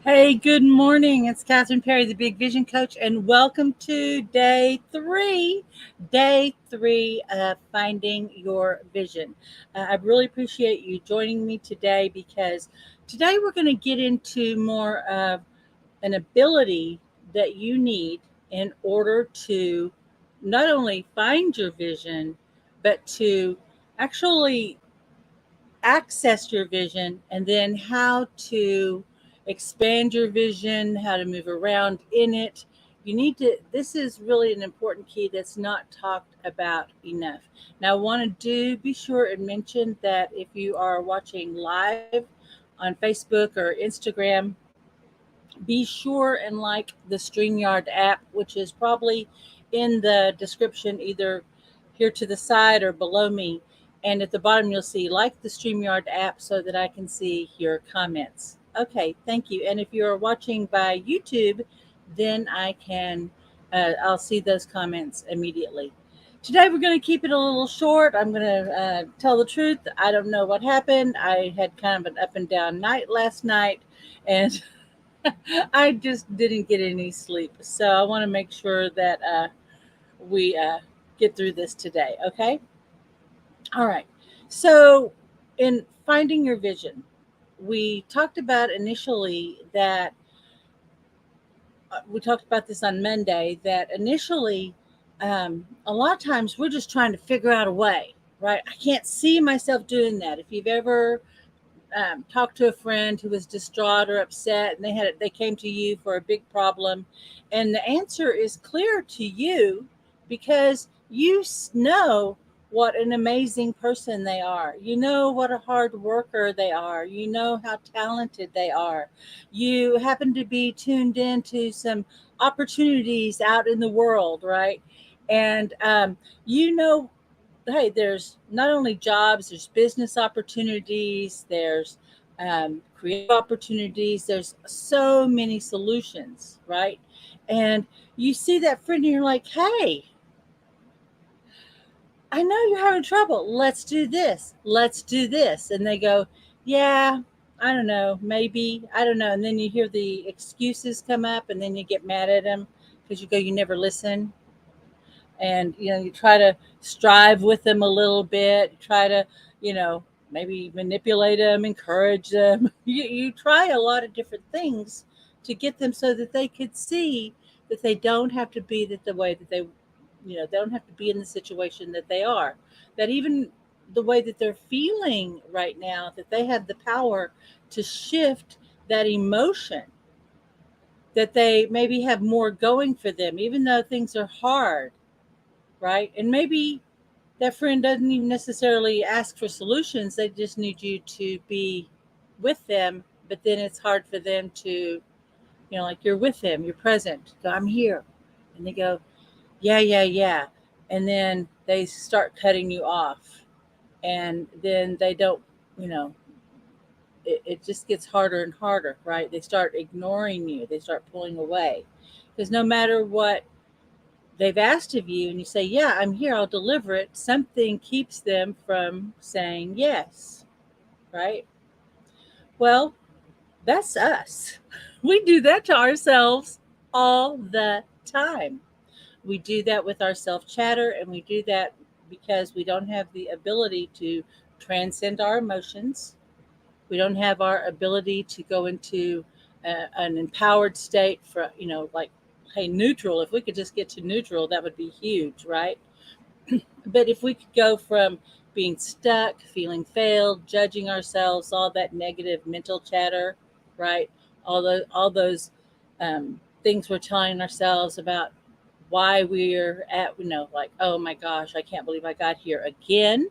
Hey, good morning. It's Catherine Perry, the Big Vision Coach, and welcome to day three of finding your vision. I really appreciate you joining me today because today we're going to get into more of an ability that you need in order to not only find your vision, but to actually access your vision and then how to expand your vision, how to move around in it. This is really an important key that's not talked about enough. Now, I want to be sure and mention that if you are watching live on Facebook or Instagram, be sure and like the StreamYard app, which is probably in the description either here to the side or below me. And at the bottom, you'll see like the StreamYard app so that I can see your comments. Okay, thank you. And if you're watching by YouTube, then I'll see those comments immediately. Today, we're going to keep it a little short. I'm going to tell the truth. I don't know what happened. I had kind of an up and down night last night, and I just didn't get any sleep. So I want to make sure that we get through this today. Okay. All right. So, in finding your vision, we talked about initially that we talked about this on Monday that initially, a lot of times we're just trying to figure out a way, right? I can't see myself doing that. If you've ever talked to a friend who was distraught or upset and they came to you for a big problem, and the answer is clear to you because you know what an amazing person they are. You know what a hard worker they are. You know how talented they are. You happen to be tuned into some opportunities out in the world, right? And you know, hey, there's not only jobs, there's business opportunities, there's creative opportunities, there's so many solutions, right? And you see that friend and you're like, hey, I know you're having trouble. Let's do this. Let's do this. And they go, yeah, I don't know, maybe, I don't know. And then you hear the excuses come up and then you get mad at them because you go, you never listen, and you try to strive with them a little bit, try to you know maybe manipulate them, encourage them. You try a lot of different things to get them so that they could see that they don't have to be that the way that they don't have to be in the situation that they are, that even the way that they're feeling right now, that they have the power to shift that emotion, that they maybe have more going for them even though things are hard, right? And maybe that friend doesn't even necessarily ask for solutions. They just need you to be with them. But then it's hard for them to, like you're with them, you're present. Go, I'm here. And they go, yeah, yeah, yeah. And then they start cutting you off. And then they don't, you know, it just gets harder and harder, right? They start ignoring you, they start pulling away. Because no matter what they've asked of you and you say, yeah, I'm here, I'll deliver it, something keeps them from saying yes, right? Well, that's us. We do that to ourselves all the time. We do that with our self chatter, and we do that because we don't have the ability to transcend our emotions. We don't have our ability to go into an empowered state for, like, hey, neutral. If we could just get to neutral, that would be huge, right? But if we could go from being stuck, feeling failed, judging ourselves, all that negative mental chatter, right? All those things we're telling ourselves about why we're at, like, oh my gosh, I can't believe I got here again,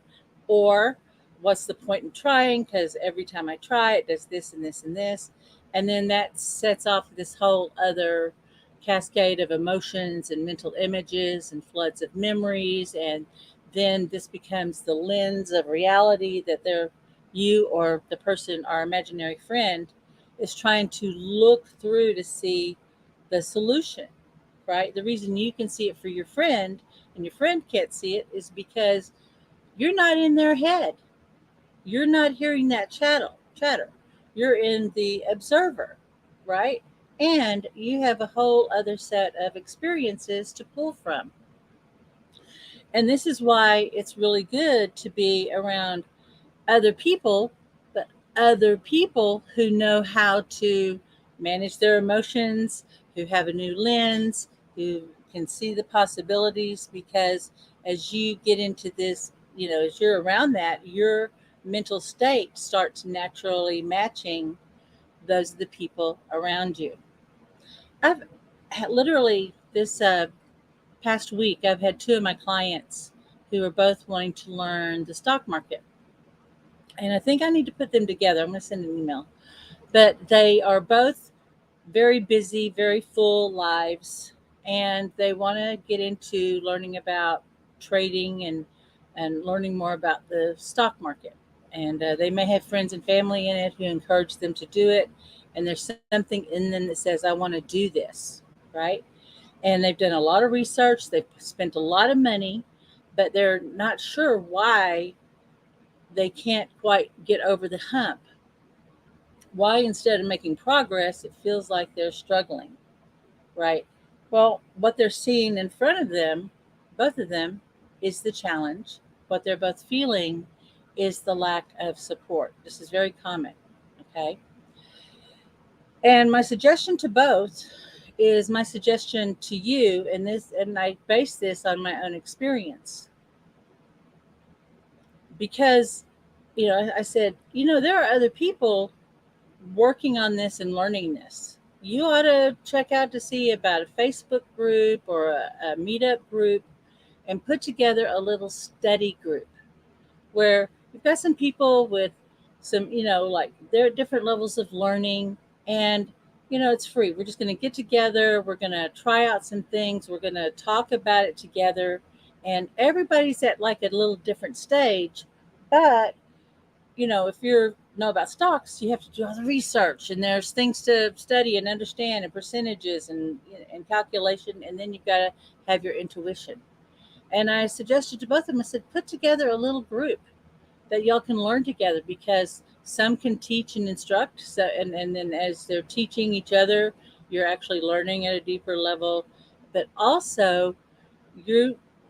or what's the point in trying? Because every time I try, it does this and this and this, and then that sets off this whole other cascade of emotions and mental images and floods of memories, and then this becomes the lens of reality that you or the person, our imaginary friend, is trying to look through to see the solution, right? The reason you can see it for your friend and your friend can't see it is because you're not in their head. You're not hearing that chatter. You're in the observer, right? And you have a whole other set of experiences to pull from. And this is why it's really good to be around other people, but other people who know how to manage their emotions, who have a new lens, who can see the possibilities. Because as you get into this, as you're around that, your mental state starts naturally matching those of the people around you. I've literally this past week, I've had two of my clients who are both wanting to learn the stock market. And I think I need to put them together. I'm going to send an email. But they are both very busy, very full lives, and they want to get into learning about trading and learning more about the stock market. And they may have friends and family in it who encourage them to do it. And there's something in them that says, I want to do this, right? And they've done a lot of research, they've spent a lot of money, but they're not sure why they can't quite get over the hump. Why, instead of making progress, it feels like they're struggling, right? Well, what they're seeing in front of them, both of them, is the challenge. What they're both feeling is the lack of support. This is very common, okay? And my suggestion to both is my suggestion to you, and I base this on my own experience. Because, I said, there are other people working on this and learning this. You ought to check out to see about a Facebook group or a meetup group and put together a little study group where you've got some people with some, like there are different levels of learning, and, it's free. We're just going to get together. We're going to try out some things. We're going to talk about it together. And everybody's at like a little different stage. But if you know about stocks, you have to do all the research, and there's things to study and understand, and percentages and calculation, and then you've got to have your intuition. And I suggested to both of them, I said, put together a little group that y'all can learn together, because some can teach and instruct. So, and then as they're teaching each other, you're actually learning at a deeper level. But also,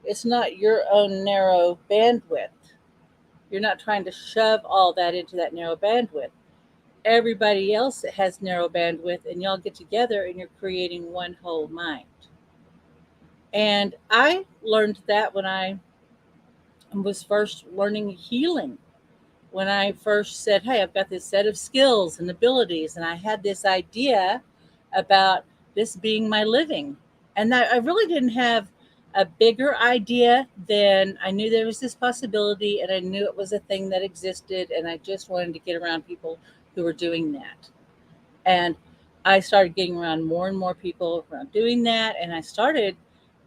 it's not your own narrow bandwidth. You're not trying to shove all that into that narrow bandwidth. Everybody else has narrow bandwidth, and y'all get together and you're creating one whole mind. And I learned that when I was first learning healing. When I first said, hey, I've got this set of skills and abilities, and I had this idea about this being my living. And that I really didn't have a bigger idea than I knew there was this possibility, and I knew it was a thing that existed, and I just wanted to get around people who were doing that. And I started getting around more and more people around doing that, and I started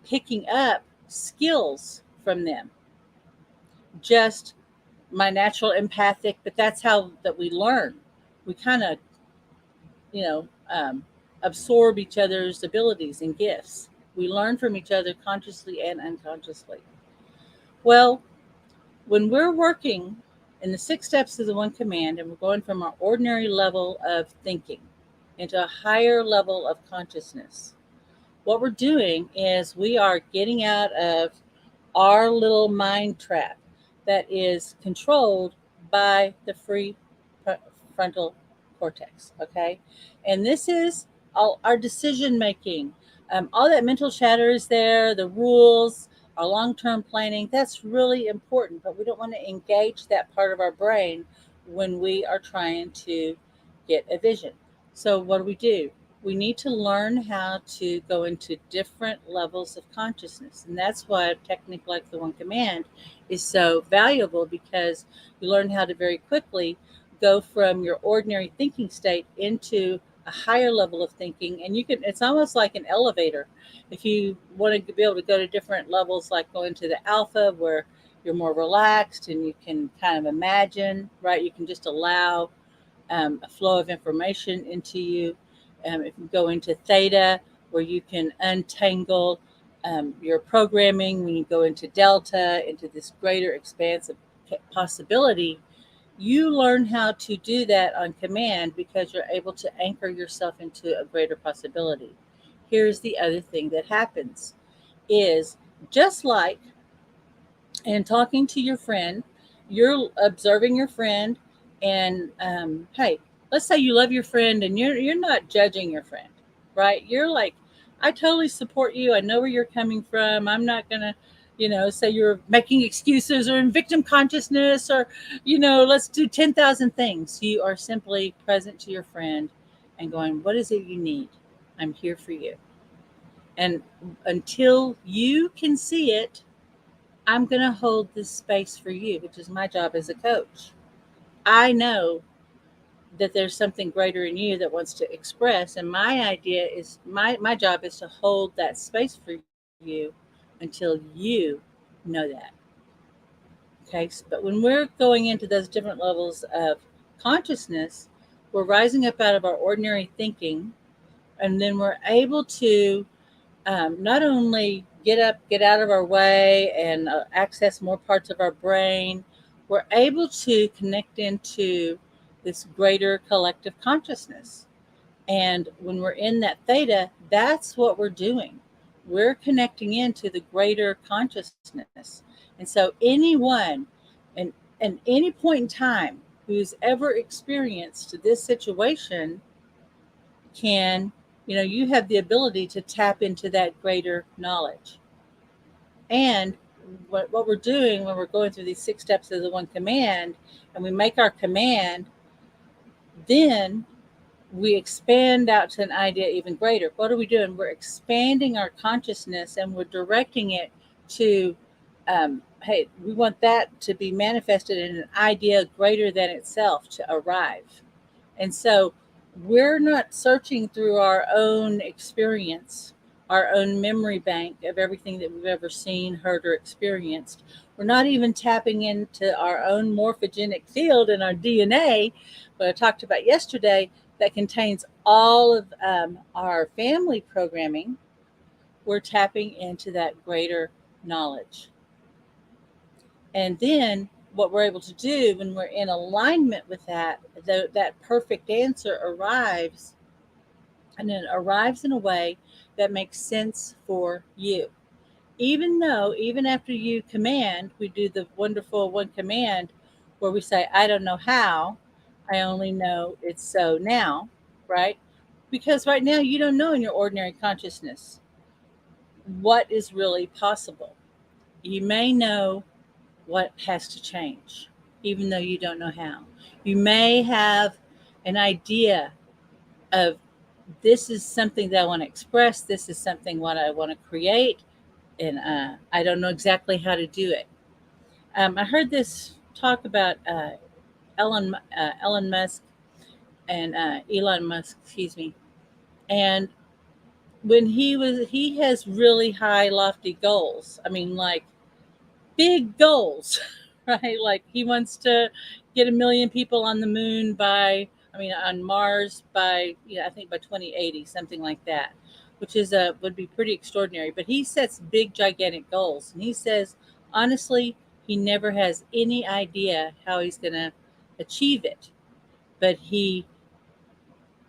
picking up skills from them. Just my natural empathic, but that's how that we learn. We kind of, you know, um, absorb each other's abilities and gifts. We learn from each other consciously and unconsciously. Well, when we're working in the 6 steps of the one command, and we're going from our ordinary level of thinking into a higher level of consciousness, what we're doing is we are getting out of our little mind trap that is controlled by the free frontal cortex. Okay. And this is all our decision making. All that mental chatter is there, the rules, our long term planning. That's really important, but we don't want to engage that part of our brain when we are trying to get a vision. So, what do? We need to learn how to go into different levels of consciousness. And that's why a technique like the one command is so valuable, because you learn how to very quickly go from your ordinary thinking state into a higher level of thinking. And it's almost like an elevator. If you want to be able to go to different levels, like going to the alpha, where you're more relaxed and you can kind of imagine, right? You can just allow a flow of information into you. If you go into theta, where you can untangle your programming, when you go into delta, into this greater expanse of possibility, You learn how to do that on command because you're able to anchor yourself into a greater possibility. Here's the other thing that happens is just like in talking to your friend, you're observing your friend, and hey, let's say you love your friend and you're not judging your friend, right? You're like, I totally support you. I know where you're coming from. I'm not gonna, say you're making excuses or in victim consciousness or, let's do 10,000 things. You are simply present to your friend and going, what is it you need? I'm here for you. And until you can see it, I'm going to hold this space for you, which is my job as a coach. I know that there's something greater in you that wants to express. And my idea is my job is to hold that space for you until you know that. Okay. But when we're going into those different levels of consciousness, we're rising up out of our ordinary thinking. And then we're able to not only get up, get out of our way, and access more parts of our brain, we're able to connect into this greater collective consciousness. And when we're in that theta, that's what we're doing. We're connecting into the greater consciousness. And so anyone and any point in time who's ever experienced this situation can, you have the ability to tap into that greater knowledge. And what we're doing when we're going through these 6 steps of the one command and we make our command, then we expand out to an idea even greater. What are we doing? We're expanding our consciousness and we're directing it to, hey, we want that to be manifested in an idea greater than itself to arrive. And so we're not searching through our own experience, our own memory bank of everything that we've ever seen, heard, or experienced. We're not even tapping into our own morphogenic field in our DNA, what I talked about yesterday, that contains all of our family programming. We're tapping into that greater knowledge. And then what we're able to do when we're in alignment with that, that perfect answer arrives, and it arrives in a way that makes sense for you. Even after you command, we do the wonderful one command where we say, I don't know how, I only know it's so now, right? Because right now you don't know in your ordinary consciousness what is really possible. You may know what has to change, even though you don't know how. You may have an idea of this is something that I want to express, this is something what I want to create, and I don't know exactly how to do it. I heard this talk about Elon Musk and Elon Musk, excuse me, and when he has really high, lofty goals. I mean, like big goals, right? Like he wants to get 1 million people on the moon on Mars by, I think by 2080, something like that, which is would be pretty extraordinary. But he sets big, gigantic goals, and he says, honestly, he never has any idea how he's going to achieve it, but he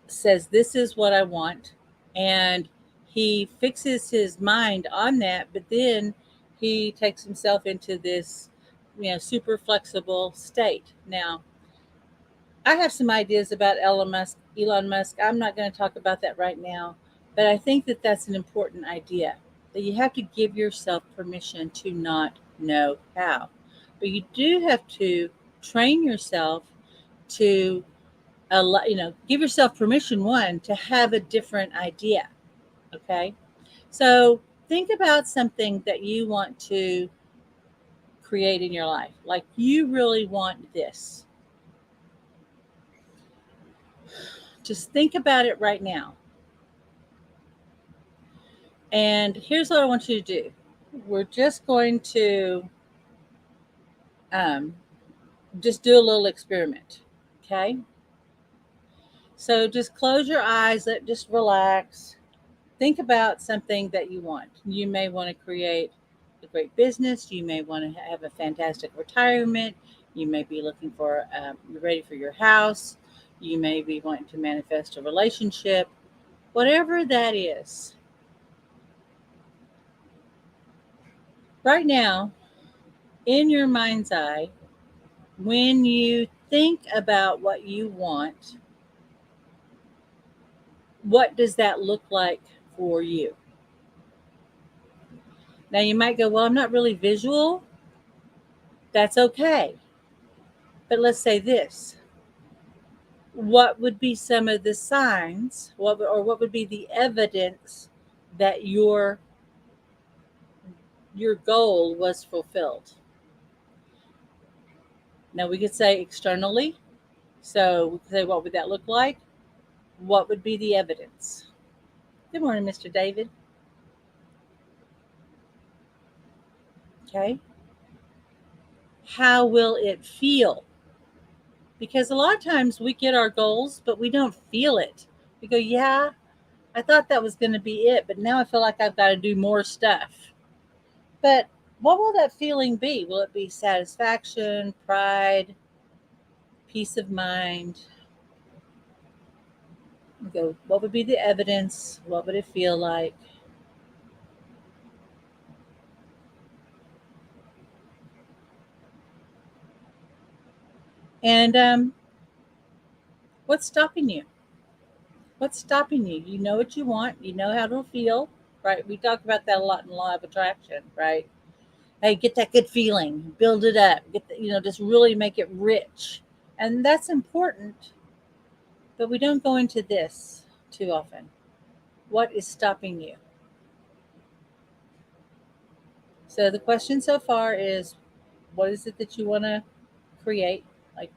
says, this is what I want. And he fixes his mind on that, but then he takes himself into this, super flexible state. Now, I have some ideas about Elon Musk. I'm not going to talk about that right now, but I think that that's an important idea, that you have to give yourself permission to not know how. But you do have to train yourself to give yourself permission, one, to have a different idea. Okay. So think about something that you want to create in your life. Like you really want this. Just think about it right now. And here's what I want you to do. We're just going to um, just do a little experiment. Okay. So just close your eyes, just relax. Think about something that you want. You may want to create a great business. You may want to have a fantastic retirement. You may be looking for, you're ready for your house. You may be wanting to manifest a relationship, whatever that is. Right now, in your mind's eye, when you think about what you want, what does that look like for you? Now, you might go, well, I'm not really visual. That's okay. But let's say this: what would be some of the signs, what would be the evidence that your goal was fulfilled? Now, we could say externally. So we could say, what would that look like? What would be the evidence? Good morning, Mr. David. Okay. How will it feel? Because a lot of times we get our goals, but we don't feel it. We go, yeah, I thought that was going to be it, but now I feel like I've got to do more stuff. But what will that feeling be? Will it be satisfaction, pride, peace of mind? We go, what would be the evidence? What would it feel like? And what's stopping you? What's stopping you? You know what you want. You know how it'll feel, right? We talk about that a lot in law of attraction, right? Hey, get that good feeling, build it up, just really make it rich. And that's important, but we don't go into this too often. What is stopping you? So the question so far is, what is it that you want to create? Like,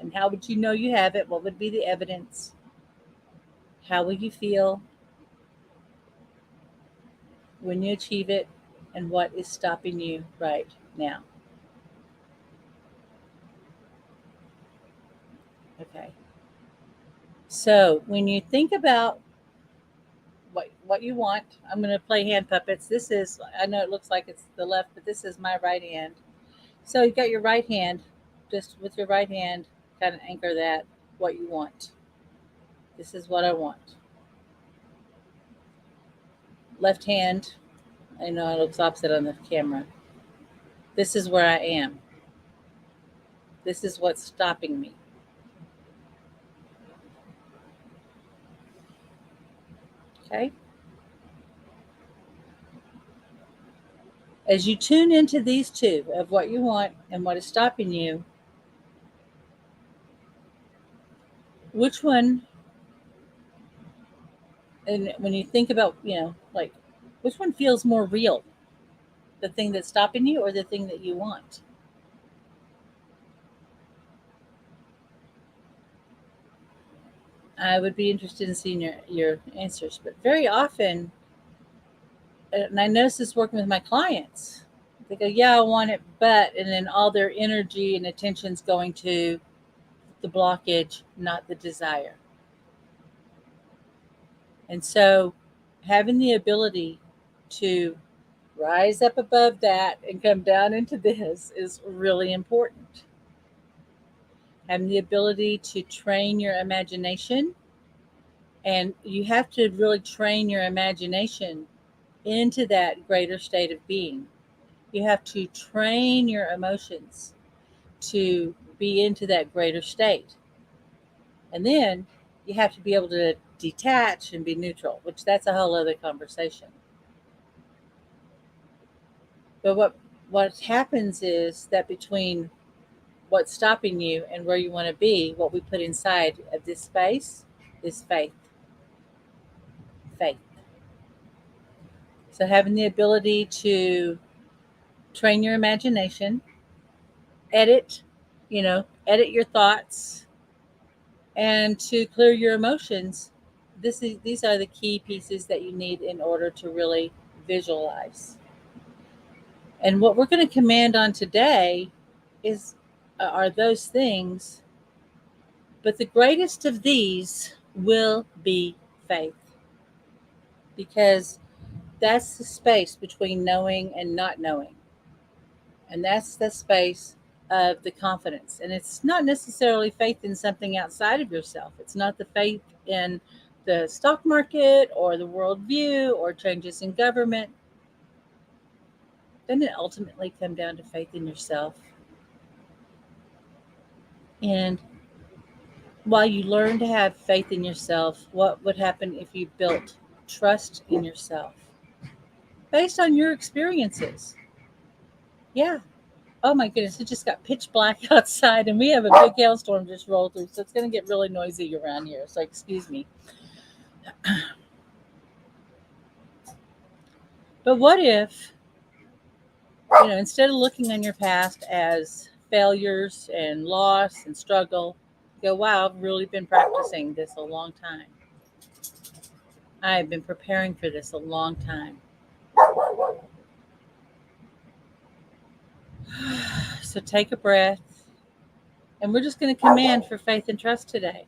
and how would you know you have it? What would be the evidence? How will you feel when you achieve it? And what is stopping you right now? Okay. So when you think about what you want, I'm going to play hand puppets. This is, I know it looks like it's the left, but this is my right hand. So you got your right hand, just with your right hand, kind of anchor that, what you want. This is what I want. Left hand, I know it looks opposite on the camera. This is where I am. This is what's stopping me. Okay. As you tune into these two of what you want and what is stopping you, which one, and when you think about, like, which one feels more real? The thing that's stopping you or the thing that you want? I would be interested in seeing your answers. But very often, and I notice this working with my clients, they go, yeah, I want it, but, and then all their energy and attention's going to the blockage, not the desire. And so having the ability to rise up above that and come down into this is really important. Having the ability to train your imagination, and you have to really train your imagination into that greater state of being. You have to train your emotions to be into that greater state. And then you have to be able to detach and be neutral, which that's a whole other conversation. But what happens is that between what's stopping you and where you want to be, what we put inside of this space is faith. Faith. So having the ability to train your imagination, edit, edit your thoughts, and to clear your emotions. These are the key pieces that you need in order to really visualize. And what we're going to command on today is are those things, but the greatest of these will be faith, because that's the space between knowing and not knowing. And that's the space of the confidence. And it's not necessarily faith in something outside of yourself. It's not the faith in the stock market or the worldview or changes in government. Then it ultimately come down to faith in yourself. And while you learn to have faith in yourself, what would happen if you built trust in yourself based on your experiences? Yeah. Oh my goodness, it just got pitch black outside and we have a big hailstorm just rolled through. So it's going to get really noisy around here. So excuse me. But what if, instead of looking on your past as failures and loss and struggle, you go, wow, I've really been practicing this a long time. I've been preparing for this a long time. So take a breath. And we're just going to command for faith and trust today.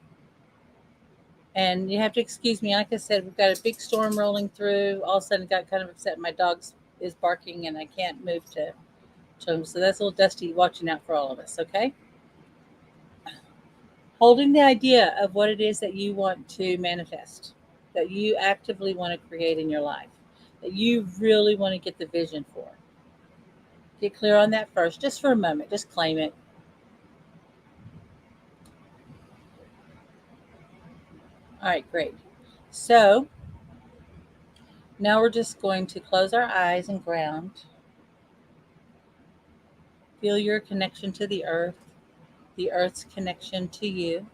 And you have to excuse me. Like I said, we've got a big storm rolling through. All of a sudden, got kind of upset. My dog is barking, and I can't move to him. So that's a little Dusty watching out for all of us, okay? Holding the idea of what it is that you want to manifest, that you actively want to create in your life, that you really want to get the vision for. Get clear on that first, just for a moment. Just claim it. All right, great. So now we're just going to close our eyes and ground. Feel your connection to the earth's connection to you.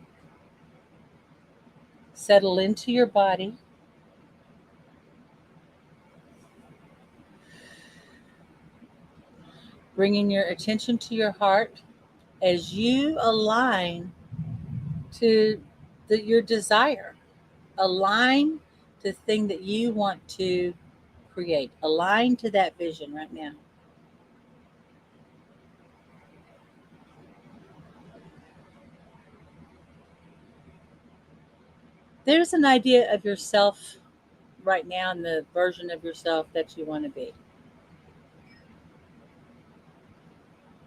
Settle into your body. Bringing your attention to your heart as you align to your desire. Align to the thing that you want to create. Align to that vision right now. There's an idea of yourself right now and the version of yourself that you want to be.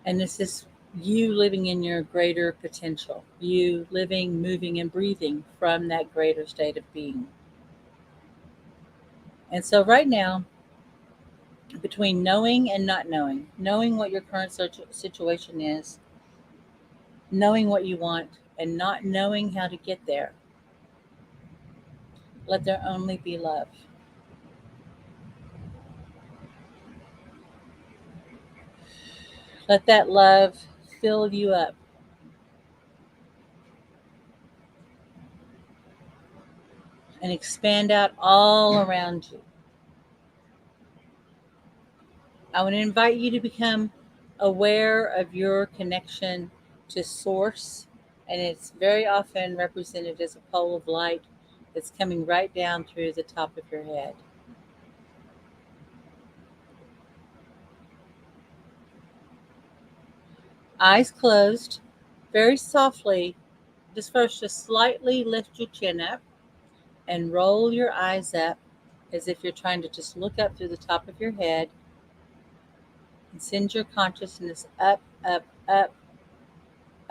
And this is you living in your greater potential, you living, moving, and breathing from that greater state of being. And so, right now, between knowing and not knowing what your current situation is, knowing what you want, and not knowing how to get there, let there only be love. Let that love fill you up and expand out all around you. I want to invite you to become aware of your connection to source, and it's very often represented as a pole of light that's coming right down through the top of your head. Eyes closed, very softly, just slightly lift your chin up and roll your eyes up as if you're trying to just look up through the top of your head and send your consciousness up, up, up,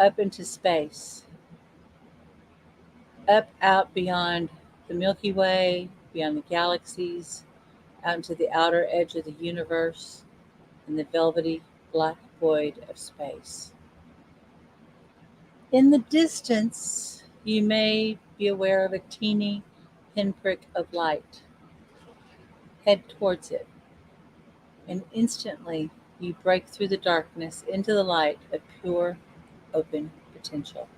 up into space, up, out beyond the Milky Way, beyond the galaxies, out into the outer edge of the universe, in the velvety black void of space. In the distance, you may be aware of a teeny pinprick of light. Head towards it, and instantly you break through the darkness into the light of pure, open potential.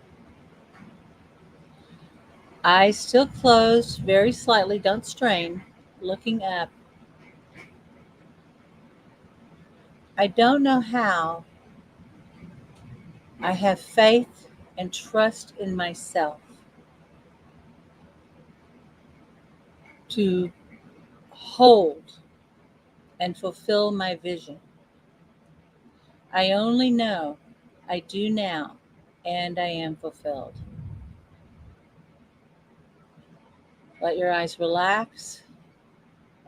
Eyes still closed, very slightly, don't strain, looking up. I don't know how. I have faith and trust in myself to hold and fulfill my vision. I only know I do now, and I am fulfilled. Let your eyes relax.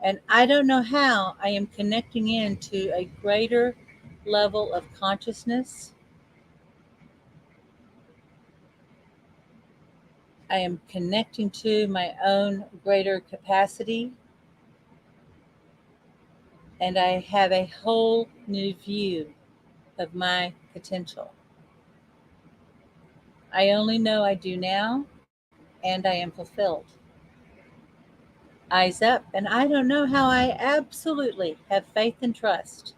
And I don't know how I am connecting into a greater level of consciousness I am connecting to my own greater capacity, and I have a whole new view of my potential. I only know I do now, and I am fulfilled. Eyes up, and I don't know how I absolutely have faith and trust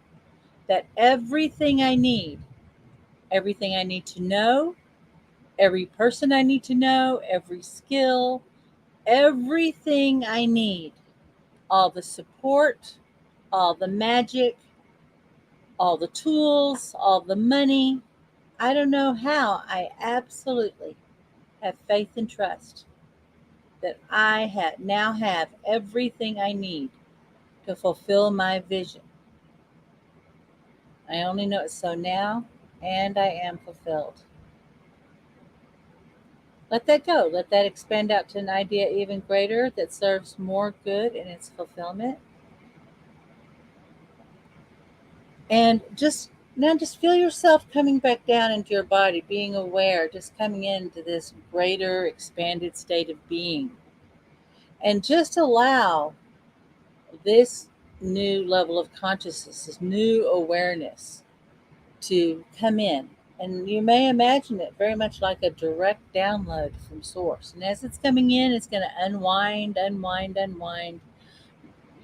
that everything I need to know, every person I need to know, every skill, everything I need, all the support, all the magic, all the tools, all the money. I don't know how. I absolutely have faith and trust that now have everything I need to fulfill my vision. I only know it so now, and I am fulfilled. Let that go. Let that expand out to an idea even greater that serves more good in its fulfillment. And just feel yourself coming back down into your body, being aware, just coming into this greater, expanded state of being. And just allow this new level of consciousness, this new awareness to come in. And you may imagine it very much like a direct download from source. And as it's coming in, it's going to unwind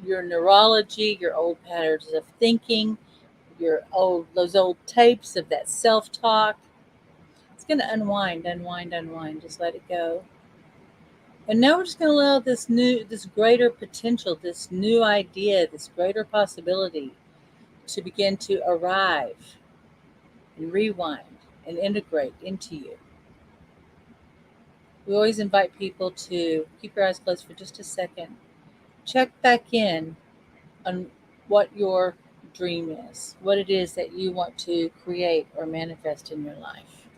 your neurology, your old patterns of thinking, those old tapes of that self-talk. It's going to unwind. Just let it go. And now we're just going to allow this greater potential, this new idea, this greater possibility to begin to arrive and rewind and integrate into you. We always invite people to keep your eyes closed for just a second. Check back in on what your dream is, what it is that you want to create or manifest in your life.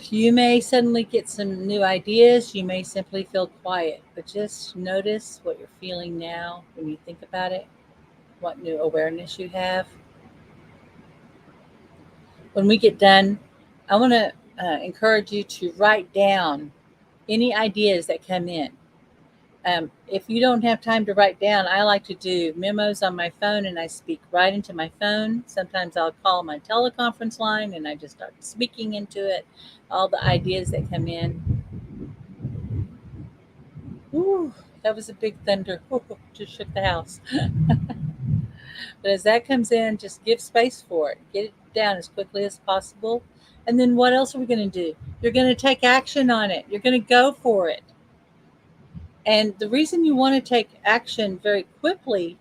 You may suddenly get some new ideas. You may simply feel quiet, but just notice what you're feeling now when you think about it, what new awareness you have. When we get done, I want to encourage you to write down any ideas that come in. If you don't have time to write down, I like to do memos on my phone and I speak right into my phone. Sometimes I'll call my teleconference line and I just start speaking into it, all the ideas that come in. Ooh, that was a big thunder. Ooh, just shook the house. But as that comes in, just give space for it. Get it down as quickly as possible. And then what else are we going to do? You're going to take action on it. You're going to go for it. And the reason you want to take action very quickly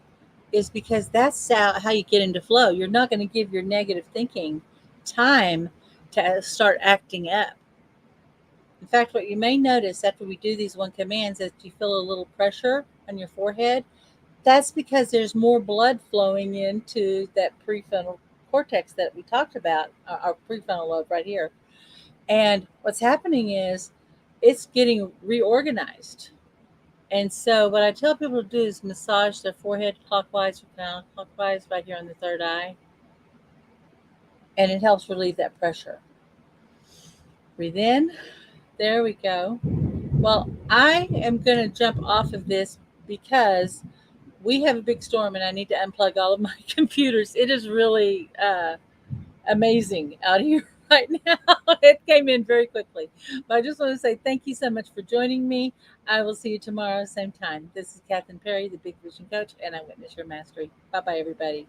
is because that's how you get into flow. You're not going to give your negative thinking time to start acting up. In fact, what you may notice after we do these one commands is you feel a little pressure on your forehead. That's because there's more blood flowing into that prefrontal cortex that we talked about, our prefrontal lobe right here. And what's happening is it's getting reorganized. And so what I tell people to do is massage their forehead clockwise or counterclockwise right here on the third eye. And it helps relieve that pressure. Breathe in. There we go. Well, I am going to jump off of this because we have a big storm and I need to unplug all of my computers. It is really amazing out here right now. It came in very quickly. But I just want to say thank you so much for joining me. I will see you tomorrow, same time. This is Catherine Perry, the Big Vision Coach, and I witness your mastery. Bye bye, everybody.